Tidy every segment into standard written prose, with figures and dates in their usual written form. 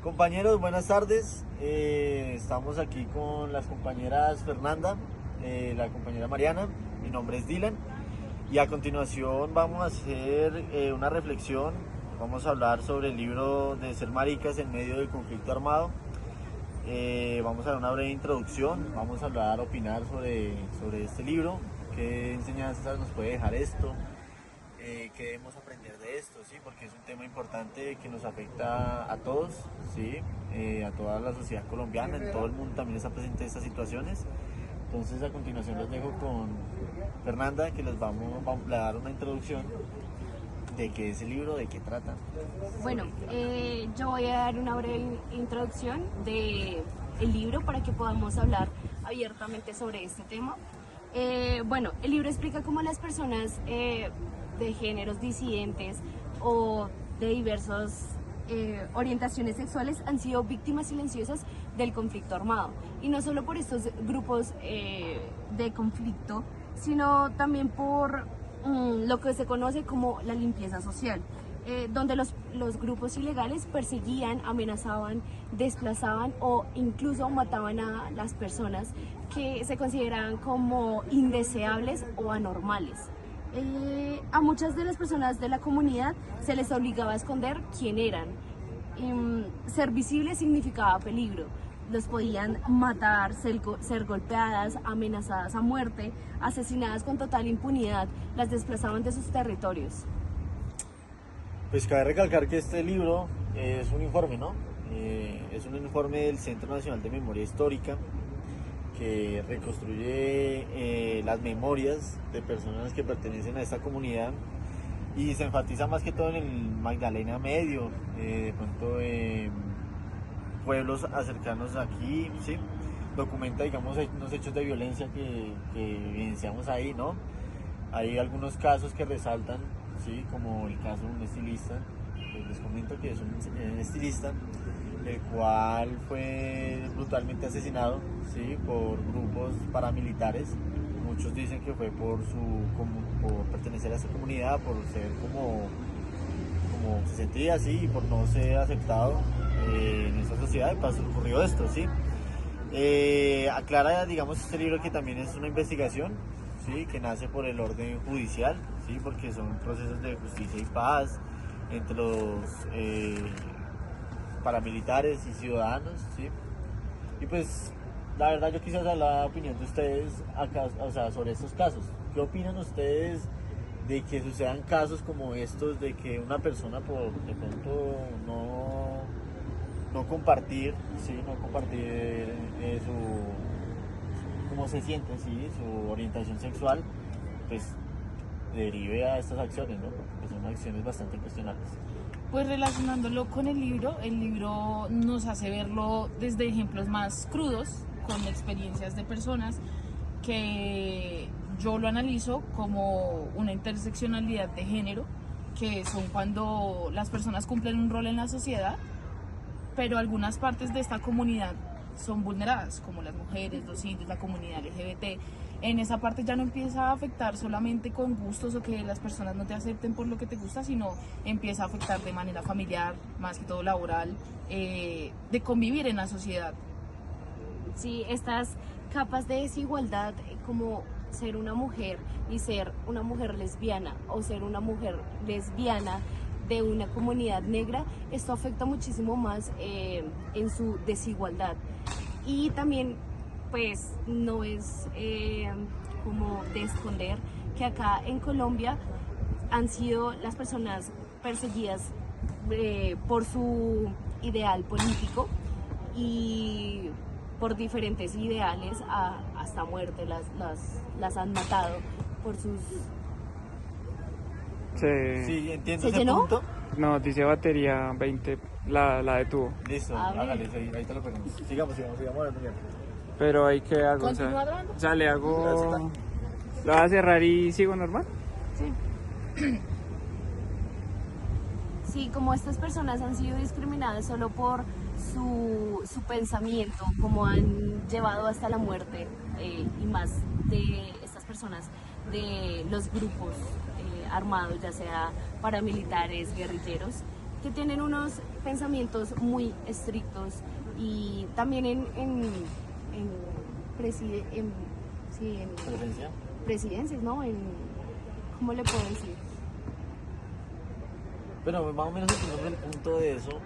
Compañeros, buenas tardes. Estamos aquí con las compañeras Fernanda, la compañera Mariana. Mi nombre es Dylan y a continuación vamos a hacer una reflexión. Vamos a hablar sobre el libro de Ser maricas en medio del conflicto armado. Vamos a dar una breve introducción, vamos a hablar, opinar sobre este libro, qué enseñanzas nos puede dejar esto, qué debemos aprender de esto, ¿sí? Porque es un tema importante que nos afecta a todos, ¿sí? A toda la sociedad colombiana, en todo el mundo también está presente estas situaciones. Entonces a continuación los dejo con Fernanda, que les vamos a dar una introducción de qué es el libro, de qué trata. Bueno, yo voy a dar una breve introducción del libro para que podamos hablar abiertamente sobre este tema. Bueno, el libro explica cómo las personas de géneros disidentes o de diversas orientaciones sexuales han sido víctimas silenciosas del conflicto armado. Y no solo por estos grupos de conflicto, sino también por lo que se conoce como la limpieza social, donde los grupos ilegales perseguían, amenazaban, desplazaban o incluso mataban a las personas que se consideraban como indeseables o anormales. A muchas de las personas de la comunidad se les obligaba a esconder quién eran. Ser visible significaba peligro. Los podían matar, ser golpeadas, amenazadas a muerte, asesinadas con total impunidad, las desplazaban de sus territorios. Pues cabe recalcar que este libro es un informe, ¿no? Es un informe del Centro Nacional de Memoria Histórica que reconstruye las memorias de personas que pertenecen a esta comunidad y se enfatiza más que todo en el Magdalena Medio, de pronto pueblos cercanos aquí, ¿sí? Documenta, digamos, unos hechos de violencia que evidenciamos ahí, ¿no? Hay algunos casos que resaltan, ¿sí? Como el caso de un estilista, les comento que es un estilista, el cual fue brutalmente asesinado, ¿sí? Por grupos paramilitares. Muchos dicen que fue por pertenecer a esa comunidad, por ser como se sentía así y por no ser aceptado en esa sociedad, y pasó, ocurrió esto, ¿sí? Aclara, digamos, este libro que también es una investigación, ¿sí? Que nace por el orden judicial, ¿sí? Porque son procesos de justicia y paz entre los paramilitares y ciudadanos, ¿sí? Y pues la verdad yo quisiera saber la opinión de ustedes acá, o sea, sobre estos casos. ¿Qué opinan ustedes de que sucedan casos como estos, de que una persona por de pronto no compartir, ¿sí? No compartir cómo se siente, ¿sí? Su orientación sexual, pues derive a estas acciones, ¿no? Porque son acciones bastante cuestionables. Pues relacionándolo con el libro nos hace verlo desde ejemplos más crudos, con experiencias de personas que yo lo analizo como una interseccionalidad de género, que son cuando las personas cumplen un rol en la sociedad, pero algunas partes de esta comunidad son vulneradas, como las mujeres, los indios, la comunidad LGBT. En esa parte ya no empieza a afectar solamente con gustos o que las personas no te acepten por lo que te gusta, sino empieza a afectar de manera familiar, más que todo laboral, de convivir en la sociedad. Sí, estas capas de desigualdad, como ser una mujer y ser una mujer lesbiana o ser una mujer lesbiana de una comunidad negra, esto afecta muchísimo más en su desigualdad. Y también pues no es como de esconder que acá en Colombia han sido las personas perseguidas por su ideal político y por diferentes ideales hasta muerte las han matado por sus... Sí, entiendo ¿Se ese llenó? punto. No, dice batería 20, la detuvo. Listo, A ver. hágale, ahí te lo ponemos. Sigamos hablando bien. Pero ahí que hago, ¿Continúa grabando? o sea, le Ya hago... está. ¿Lo voy a cerrar y sigo normal? Sí. Sí, como estas personas han sido discriminadas solo por su pensamiento, como han llevado hasta la muerte y más de estas personas, de los grupos armados, ya sea paramilitares, guerrilleros, que tienen unos pensamientos muy estrictos y también sí, en ¿Presencia? presidencias, ¿no? ¿Cómo le puedo decir? Pero más o menos entiendo el punto de eso.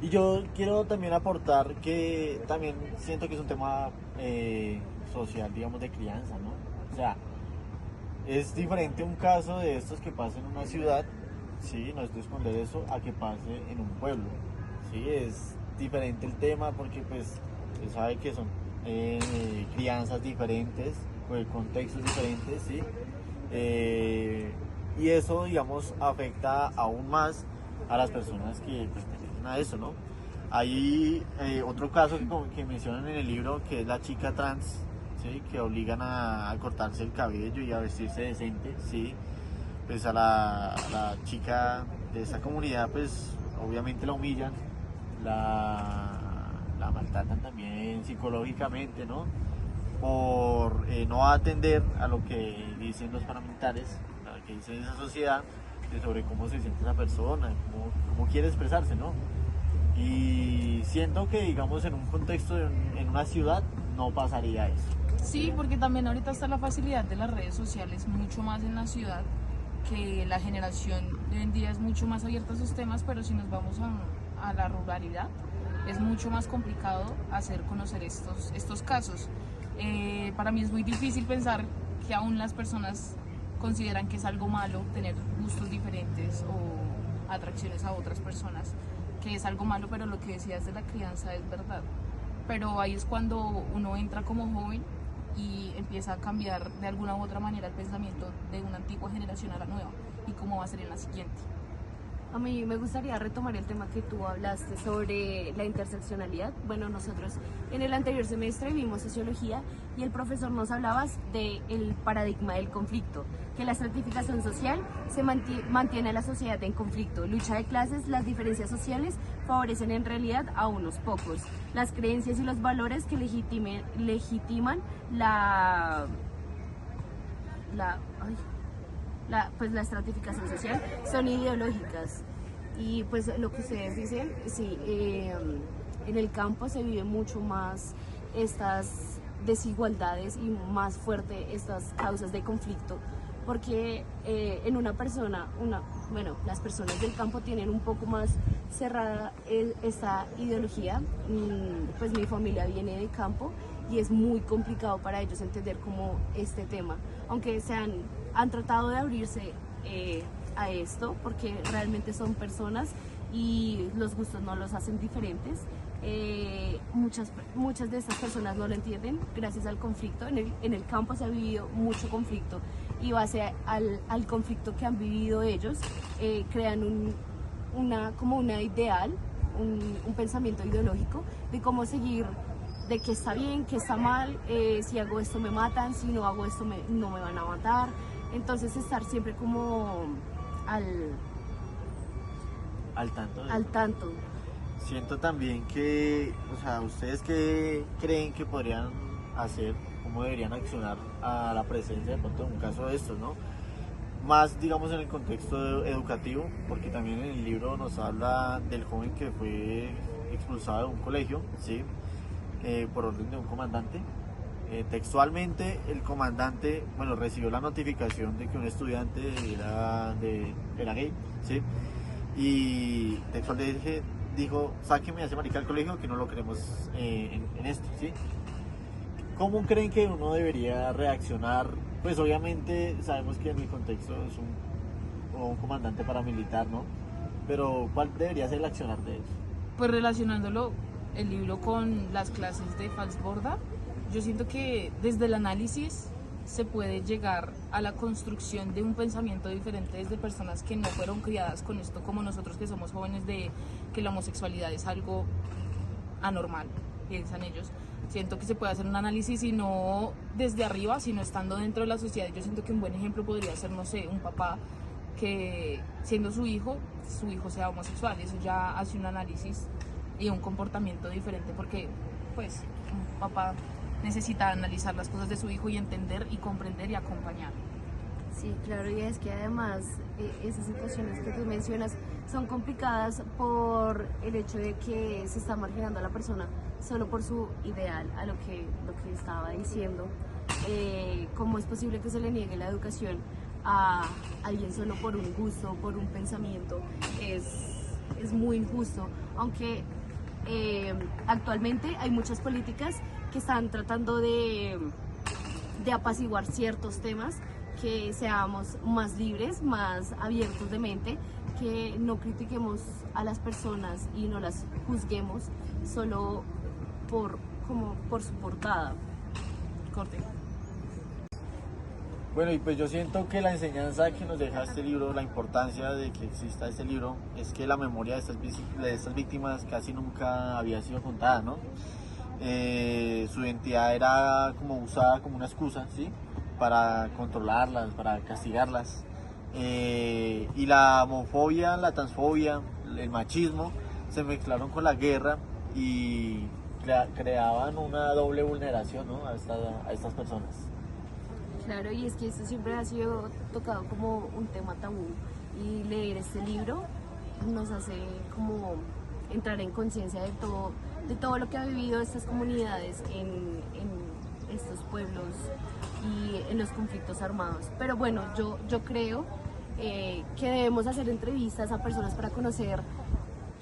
Y yo quiero también aportar que también siento que es un tema social, digamos, de crianza, ¿no? O sea, es diferente un caso de estos que pasa en una ciudad, sí, no estoy esconder eso, a que pase en un pueblo, sí, es diferente el tema porque pues se sabe que son crianzas diferentes, contextos diferentes, sí, y eso, digamos, afecta aún más a las personas que pues, se dedican a eso, ¿no? Hay otro caso que mencionan en el libro, que es la chica trans, ¿sí? Que obligan a cortarse el cabello y a vestirse decente, ¿sí? Pues a la chica de esa comunidad, pues obviamente la humillan, la maltratan también psicológicamente, ¿no? Por no atender a lo que dicen los paramilitares, a lo que dice esa sociedad, sobre cómo se siente esa persona, cómo quiere expresarse, ¿no? Y siento que, digamos, en un contexto, en una ciudad, no pasaría eso. Sí, porque también ahorita está la facilidad de las redes sociales mucho más en la ciudad, que la generación de hoy en día es mucho más abierta a esos temas, pero si nos vamos a la ruralidad, es mucho más complicado hacer conocer estos casos. Para mí es muy difícil pensar que aún las personas consideran que es algo malo tener gustos diferentes o atracciones a otras personas, que es algo malo, pero lo que decías de la crianza es verdad. Pero ahí es cuando uno entra como joven y empieza a cambiar de alguna u otra manera el pensamiento de una antigua generación a la nueva y cómo va a ser en la siguiente. A mí me gustaría retomar el tema que tú hablaste sobre la interseccionalidad. Bueno, nosotros en el anterior semestre vimos sociología y el profesor nos hablaba del paradigma del conflicto, que la estratificación social se mantiene a la sociedad en conflicto. Lucha de clases, las diferencias sociales favorecen en realidad a unos pocos. Las creencias y los valores que legitiman la la estratificación social son ideológicas y pues lo que ustedes dicen, sí, en el campo se vive mucho más estas desigualdades y más fuerte estas causas de conflicto porque en una persona, las personas del campo tienen un poco más cerrada esta ideología, pues mi familia viene de campo y es muy complicado para ellos entender como este tema, aunque han tratado de abrirse a esto porque realmente son personas y los gustos no los hacen diferentes. Muchas de estas personas no lo entienden gracias al conflicto. En el campo se ha vivido mucho conflicto y base al conflicto que han vivido ellos crean una ideal, un pensamiento ideológico de cómo seguir, de qué está bien, qué está mal, si hago esto me matan, si no hago esto no me van a matar. Entonces estar siempre como al tanto. Siento también que, o sea, ¿ustedes qué creen que podrían hacer, cómo deberían accionar a la presencia de pronto en un caso de estos, ¿no? Más, digamos, en el contexto educativo, porque también en el libro nos habla del joven que fue expulsado de un colegio, ¿sí? Por orden de un comandante. Textualmente, el comandante, bueno, recibió la notificación de que un estudiante era gay, ¿sí? Y textualmente dijo, sáqueme a ese marica del colegio que no lo queremos en esto, ¿sí? ¿Cómo creen que uno debería reaccionar? Pues obviamente sabemos que en el contexto es un comandante paramilitar, ¿no? Pero ¿cuál debería ser el accionar de eso? Pues relacionándolo el libro con las clases de Falsborda, yo siento que desde el análisis se puede llegar a la construcción de un pensamiento diferente desde personas que no fueron criadas con esto, como nosotros que somos jóvenes, de que la homosexualidad es algo anormal, piensan ellos. Siento que se puede hacer un análisis y no desde arriba, sino estando dentro de la sociedad. Yo siento que un buen ejemplo podría ser, no sé, un papá que siendo su hijo sea homosexual. Eso ya hace un análisis y un comportamiento diferente, porque pues un papá necesita analizar las cosas de su hijo y entender y comprender y acompañar. Sí, claro, y es que además esas situaciones que tú mencionas son complicadas por el hecho de que se está marginando a la persona solo por su ideal, a lo que estaba diciendo. ¿Cómo es posible que se le niegue la educación a alguien solo por un gusto, por un pensamiento? Es muy injusto, aunque actualmente hay muchas políticas que están tratando de apaciguar ciertos temas, que seamos más libres, más abiertos de mente, que no critiquemos a las personas y no las juzguemos solo por su portada. Corte. Bueno, y pues yo siento que la enseñanza que nos deja este libro, la importancia de que exista este libro, es que la memoria de estas víctimas casi nunca había sido contada, ¿no? Su identidad era como usada como una excusa, ¿sí? Para controlarlas, para castigarlas. Y la homofobia, la transfobia, el machismo se mezclaron con la guerra y creaban una doble vulneración, ¿no? a estas personas. Claro, y es que esto siempre ha sido tocado como un tema tabú, y leer este libro nos hace como entrar en conciencia de todo lo que ha vivido estas comunidades en estos pueblos y en los conflictos armados. Pero bueno, yo creo que debemos hacer entrevistas a personas para conocer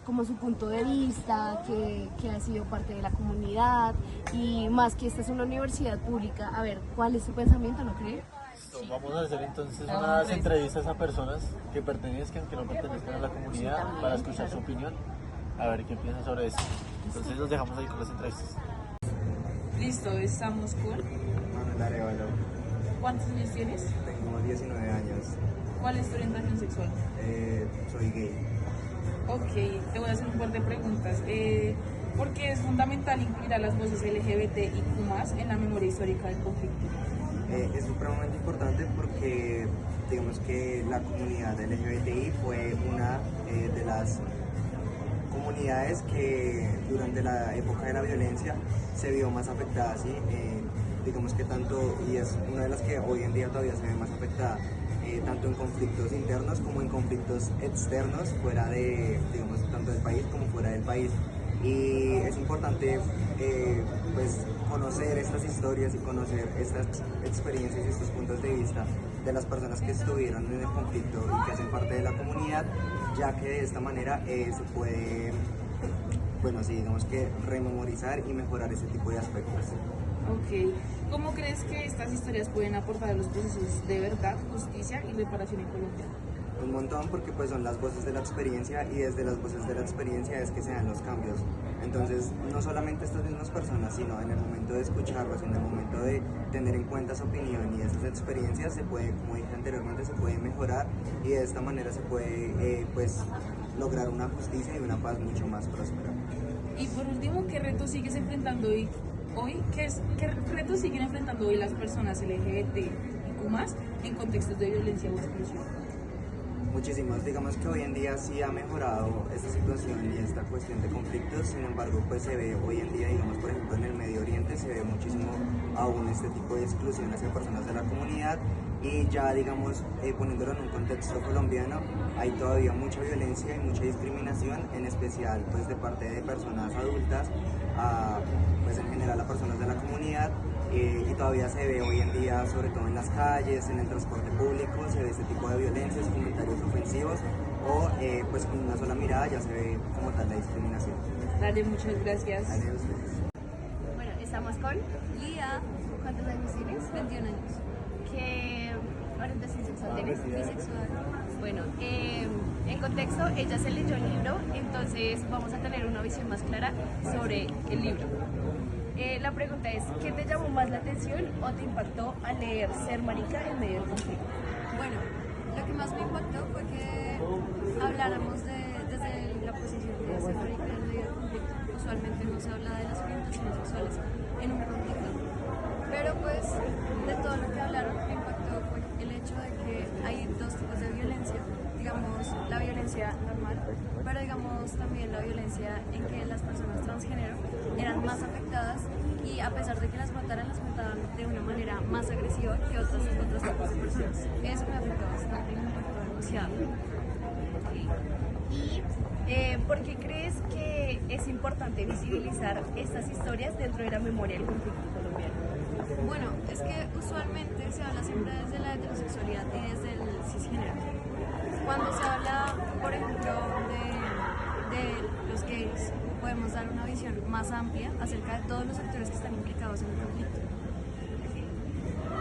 como su punto de vista, que ha sido parte de la comunidad, y más que esta es una universidad pública, a ver cuál es su pensamiento, ¿no cree? Vamos a hacer entonces unas entrevistas a personas que pertenezcan, que no pertenezcan a la comunidad, Sí, también, para escuchar claro. su opinión, a ver qué piensan sobre eso. Entonces los dejamos ahí con las entrevistas. Listo, estamos con... Manuel Arevalo, ¿Cuántos años tienes? tengo 19 años, ¿Cuál es tu orientación sexual? soy gay. Ok, te voy a hacer un par de preguntas. ¿Por qué es fundamental incluir a las voces LGBTIQ+ en la memoria histórica del conflicto? Es supremamente importante porque digamos que la comunidad LGBTI fue una de las comunidades que durante la época de la violencia se vio más afectada, ¿sí? Digamos que tanto, y es una de las que hoy en día todavía se ve más afectada, tanto en conflictos internos como en conflictos externos, fuera de, digamos, tanto del país como fuera del país. Y es importante pues conocer estas historias y conocer estas experiencias y estos puntos de vista de las personas que estuvieron en el conflicto y que hacen parte de la comunidad, ya que de esta manera se puede, bueno, sí, digamos que rememorizar y mejorar ese tipo de aspectos. Ok, ¿cómo crees que estas historias pueden aportar a los procesos de verdad, justicia y reparación en Colombia? Un montón, porque pues son las voces de la experiencia y desde las voces de la experiencia es que se dan los cambios. Entonces no solamente estas mismas personas, sino en el momento de escucharlas, en el momento de tener en cuenta su opinión y esas experiencias se puede, como dije anteriormente, se puede mejorar y de esta manera se puede pues lograr una justicia y una paz mucho más próspera. Y por último, ¿qué retos sigues enfrentando hoy? ¿Qué retos siguen enfrentando hoy las personas LGBTIQ+ en contextos de violencia o exclusión? Muchísimos, digamos que hoy en día sí ha mejorado esta situación y esta cuestión de conflictos, sin embargo pues se ve hoy en día, digamos por ejemplo en el Medio Oriente se ve muchísimo aún este tipo de exclusión hacia personas de la comunidad y ya digamos poniéndolo en un contexto colombiano hay todavía mucha violencia y mucha discriminación, en especial pues de parte de personas adultas pues en general a personas de la comunidad. Y todavía se ve hoy en día, sobre todo en las calles, en el transporte público, se ve este tipo de violencias, comentarios ofensivos o pues con una sola mirada ya se ve como tal la discriminación. Dale, muchas gracias. Adiós. Bueno, estamos con Lía, ¿cuántos años tienes? 21 años, ¿Qué orientación sexual tienes? bisexual. Bueno, en contexto, ella se leyó el libro, entonces vamos a tener una visión más clara sobre el libro. La pregunta es, ¿qué te llamó más la atención o te impactó al leer Ser marica en medio del conflicto? Bueno, lo que más me impactó fue que habláramos desde la posición de ser marica en medio del conflicto. Usualmente no se habla de las orientaciones sexuales en un conflicto. Pero pues, de todo lo que hablaron, me impactó fue el hecho de que hay dos tipos de violencia. Digamos, la violencia normal, pero digamos también la violencia en que las personas transgénero eran más afectadas y a pesar de que las mataban de una manera más agresiva que otros tipos de personas. Eso me afectó bastante y me impactó demasiado. ¿Por qué crees que es importante visibilizar estas historias dentro de la memoria del conflicto colombiano? Bueno, es que usualmente se habla siempre desde la heterosexualidad y desde el cisgénero. Cuando se habla, por ejemplo, de los gays, podemos dar una visión más amplia acerca de todos los actores que están implicados en el conflicto.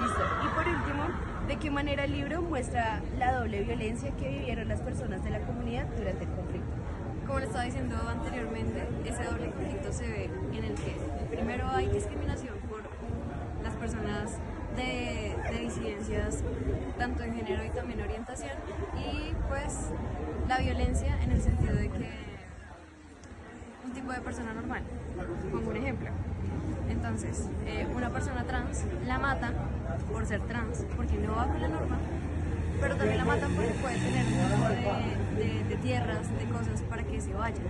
Listo. Y por último, ¿de qué manera el libro muestra la doble violencia que vivieron las personas de la comunidad durante el conflicto? Como le estaba diciendo anteriormente, ese doble conflicto se ve en el que primero hay discriminación por las personas de disidencias, tanto en género y también orientación, y pues la violencia en el sentido de que un tipo de persona normal, pongo un ejemplo. Entonces, una persona trans la matan por ser trans, porque no va con la norma, pero también la matan porque puede tener un tipo de tierras, de cosas para que se vaya.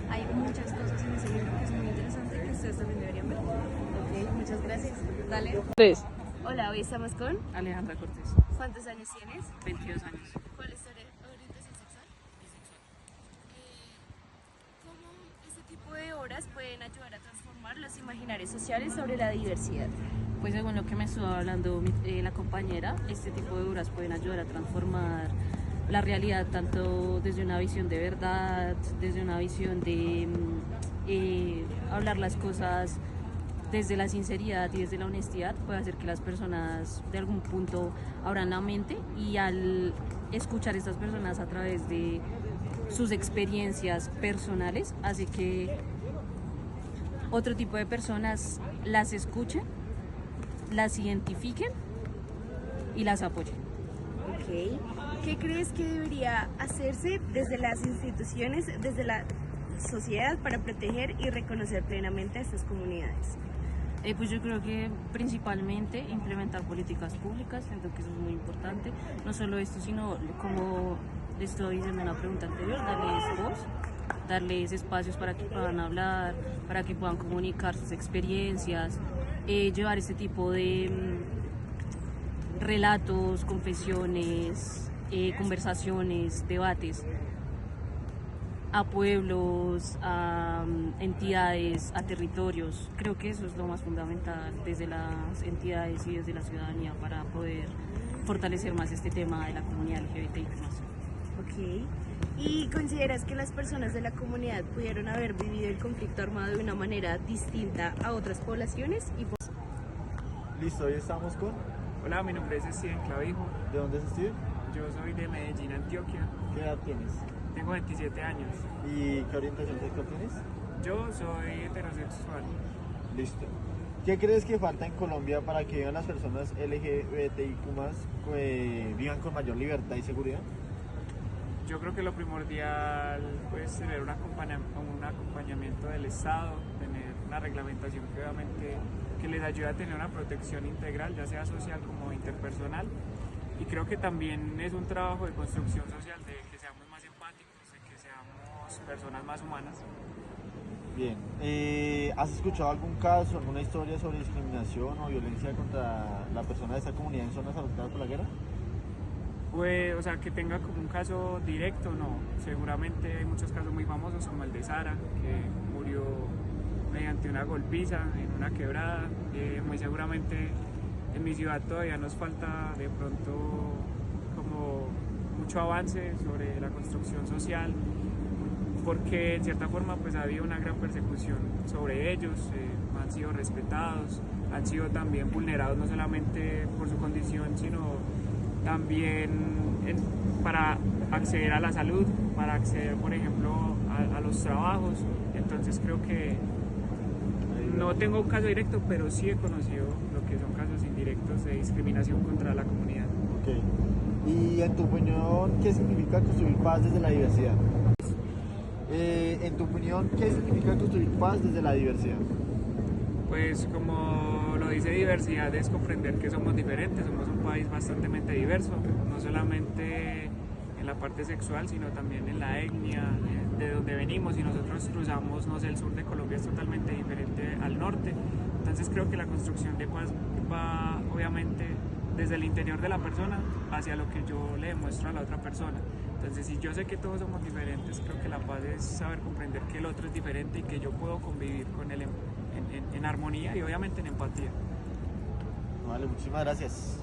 Hay muchas cosas en ese libro que es muy interesante y que ustedes también deberían ver. Ok, muchas gracias. Dale. 3. Hola, hoy estamos con... Alejandra Cortés, ¿Cuántos años tienes? 22 años. ¿Cuál es tu orientación sexual? ¿Cómo este tipo de obras pueden ayudar a transformar los imaginarios sociales sobre la diversidad? Pues según lo que me estuvo hablando la compañera, este tipo de obras pueden ayudar a transformar la realidad tanto desde una visión de verdad, desde una visión de hablar las cosas desde la sinceridad y desde la honestidad, puede hacer que las personas de algún punto abran la mente, y al escuchar a estas personas a través de sus experiencias personales hace que otro tipo de personas las escuchen, las identifiquen y las apoyen. Ok. ¿Qué crees que debería hacerse desde las instituciones, desde la sociedad, para proteger y reconocer plenamente a estas comunidades? Pues yo creo que principalmente implementar políticas públicas, siento que eso es muy importante. No solo esto, sino como le estoy diciendo en la pregunta anterior, darles voz, darles espacios para que puedan hablar, para que puedan comunicar sus experiencias, llevar este tipo de relatos, confesiones, conversaciones, debates a pueblos, a entidades, a territorios. Creo que eso es lo más fundamental desde las entidades y desde la ciudadanía para poder fortalecer más este tema de la comunidad LGBTI+. Ok. ¿Y consideras que las personas de la comunidad pudieron haber vivido el conflicto armado de una manera distinta a otras poblaciones? Y Listo, hoy estamos con... Hola, mi nombre es Steven Clavijo. ¿De dónde es Steve? Yo soy de Medellín, Antioquia. ¿Qué edad tienes? Tengo 27 años. ¿Y qué orientación sexual tienes? Yo soy heterosexual. Listo. ¿Qué crees que falta en Colombia para que vivan las personas LGBTIQ+, vivan con mayor libertad y seguridad? Yo creo que lo primordial es tener un acompañamiento del Estado, tener una reglamentación que obviamente que les ayude a tener una protección integral, ya sea social como interpersonal. Y creo que también es un trabajo de construcción social, de que seamos más empáticos, de que seamos personas más humanas. Bien. ¿Has escuchado algún caso, alguna historia sobre discriminación o violencia contra la persona de esta comunidad en zonas afectadas por la guerra? Pues, o sea, que tenga como un caso directo, no. Seguramente hay muchos casos muy famosos como el de Sara, que murió mediante una golpiza en una quebrada. Muy seguramente en mi ciudad todavía nos falta de pronto como mucho avance sobre la construcción social, porque en cierta forma pues ha habido una gran persecución sobre ellos, han sido respetados, han sido también vulnerados no solamente por su condición, sino también para acceder a la salud, para acceder por ejemplo a los trabajos. Entonces creo que no tengo un caso directo, pero sí he conocido lo que son casos indirectos de discriminación contra la comunidad. Ok. Y en tu opinión, ¿qué significa construir paz desde la diversidad? En tu opinión, ¿qué significa construir paz desde la diversidad? Pues como lo dice diversidad, es comprender que somos diferentes, somos un país bastante diverso, no solamente en la parte sexual, sino también en la etnia, de donde venimos. Si nosotros cruzamos, no sé, el sur de Colombia es totalmente diferente al norte. Entonces creo que la construcción de paz va obviamente desde el interior de la persona hacia lo que yo le demuestro a la otra persona. Entonces, si yo sé que todos somos diferentes, creo que la paz es saber comprender que el otro es diferente y que yo puedo convivir con él en armonía y obviamente en empatía. Vale, muchísimas gracias.